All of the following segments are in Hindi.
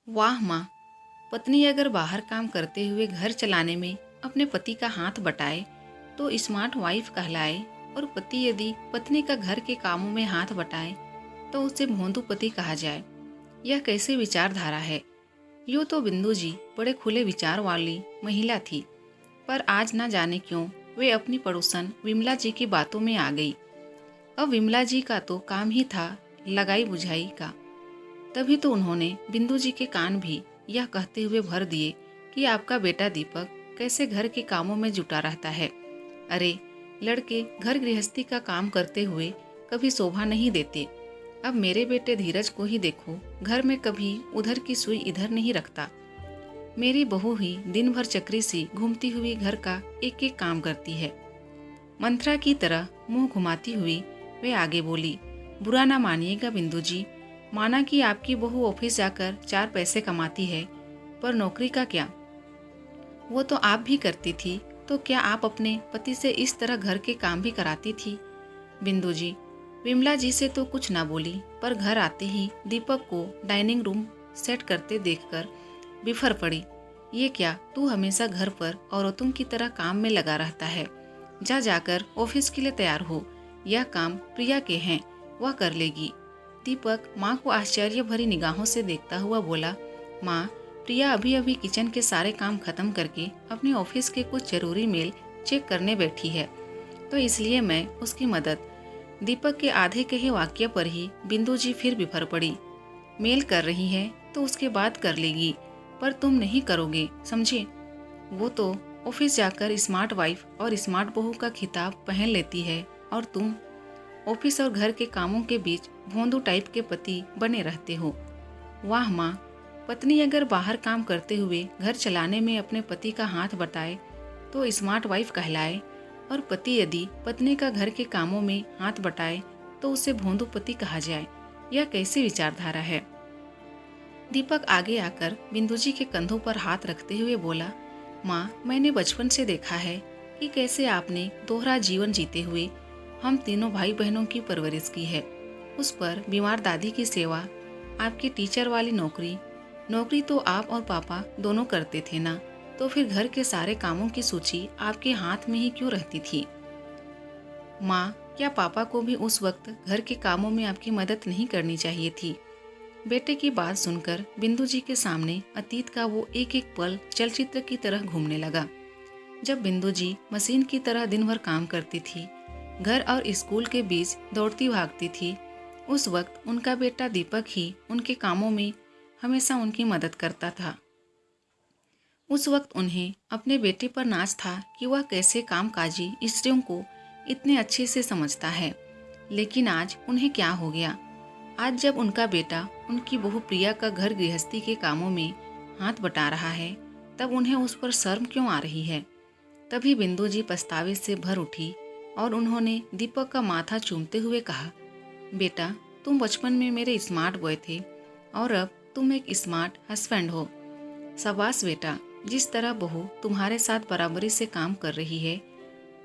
वाह माँ, पत्नी अगर बाहर काम करते हुए घर चलाने में अपने पति का हाथ बटाए तो स्मार्ट वाइफ कहलाए, और पति यदि पत्नी का घर के कामों में हाथ बटाए तो उसे भोंदू पति कहा जाए। यह कैसी विचारधारा है। यूँ तो बिंदु जी बड़े खुले विचार वाली महिला थी, पर आज ना जाने क्यों वे अपनी पड़ोसन विमला जी की बातों में आ गई। अब विमला जी का तो काम ही था लगाई बुझाई का। तभी तो उन्होंने बिंदु जी के कान भी यह कहते हुए भर दिए कि आपका बेटा दीपक कैसे घर के कामों में जुटा रहता है। अरे, लड़के घर गृहस्थी का काम करते हुए कभी शोभा नहीं देते। अब मेरे बेटे धीरज को ही देखो, घर में कभी उधर की सुई इधर नहीं रखता। मेरी बहू ही दिन भर चक्री सी घूमती हुई घर का एक एक काम करती है। मंत्रा की तरह मुंह घुमाती हुई वे आगे बोली, बुरा ना मानिएगा बिंदु जी, माना कि आपकी बहू ऑफिस जाकर 4 पैसे कमाती है, पर नौकरी का क्या? वो तो आप भी करती थी, तो क्या आप अपने पति से इस तरह घर के काम भी कराती थी? बिंदु जी विमला जी से तो कुछ ना बोली, पर घर आते ही दीपक को डाइनिंग रूम सेट करते देखकर बिफर पड़ी। ये क्या, तू हमेशा घर पर औरतों की तरह काम में लगा रहता है। जा जाकर ऑफिस के लिए तैयार हो, यह काम प्रिया के हैं, वह कर लेगी। दीपक माँ को आश्चर्य भरी निगाहों से देखता हुआ बोला, माँ, प्रिया अभी अभी किचन के सारे काम खत्म करके अपने ऑफिस के कुछ जरूरी मेल चेक करने बैठी है, तो इसलिए मैं उसकी मदद। दीपक के आधे कहे वाक्य पर ही बिंदु जी फिर बिफर पड़ी। मेल कर रही है तो उसके बाद कर लेगी, पर तुम नहीं करोगे, समझे? वो तो ऑफिस जाकर स्मार्ट वाइफ और स्मार्ट बहू का खिताब पहन लेती है, और तुम ऑफिस और घर के कामों के बीच भोंदू टाइप के पति बने रहते हो। वाह माँ, पत्नी अगर बाहर काम करते हुए घर चलाने में अपने पति का हाथ बटाए तो स्मार्ट वाइफ कहलाए, और पति यदि पत्नी का घर के कामों में हाथ बटाए तो उसे भोंदू पति कहा जाए। यह कैसी विचारधारा है। दीपक आगे आकर बिंदु जी के कंधों पर हाथ रखते हुए बोला, माँ, मैंने बचपन से देखा है कि कैसे आपने दोहरा जीवन जीते हुए हम तीनों भाई बहनों की परवरिश की है। उस पर बीमार दादी की सेवा, आपकी टीचर वाली नौकरी तो आप और पापा दोनों करते थे ना, तो फिर घर के सारे कामों की सूची आपके हाथ में ही क्यों रहती थी? माँ, क्या पापा को भी उस वक्त घर के कामों में आपकी मदद नहीं करनी चाहिए थी? बेटे की बात सुनकर बिंदु जी के सामने अतीत का वो एक एक पल चलचित्र की तरह घूमने लगा। जब बिंदु जी मशीन की तरह दिन भर काम करती थी, घर और स्कूल के बीच दौड़ती भागती थी, उस वक्त उनका बेटा दीपक ही उनके कामों में हमेशा उनकी मदद करता था। उस वक्त उन्हें अपने बेटे पर नाज था कि वह कैसे कामकाजी स्त्रियों को इतने अच्छे से समझता है। लेकिन आज उन्हें क्या हो गया? आज जब उनका बेटा उनकी बहू प्रिया का घर गृहस्थी के कामों में हाथ बटा रहा है, तब उन्हें उस पर शर्म क्यों आ रही है? तभी बिंदु जी पछतावे से भर उठी और उन्होंने दीपक का माथा चूमते हुए कहा, बेटा, तुम बचपन में मेरे स्मार्ट बॉय थे और अब तुम एक स्मार्ट हस्बैंड हो। शाबाश बेटा, जिस तरह बहू तुम्हारे साथ बराबरी से काम कर रही है,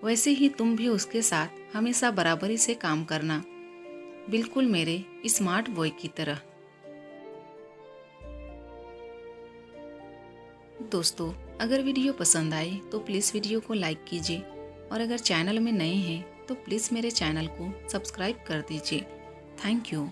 वैसे ही तुम भी उसके साथ हमेशा बराबरी से काम करना, बिल्कुल मेरे स्मार्ट बॉय की तरह। दोस्तों, अगर वीडियो पसंद आए तो प्लीज़ वीडियो को लाइक कीजिए, और अगर चैनल में नए हैं तो प्लीज़ मेरे चैनल को सब्सक्राइब कर दीजिए। Thank you.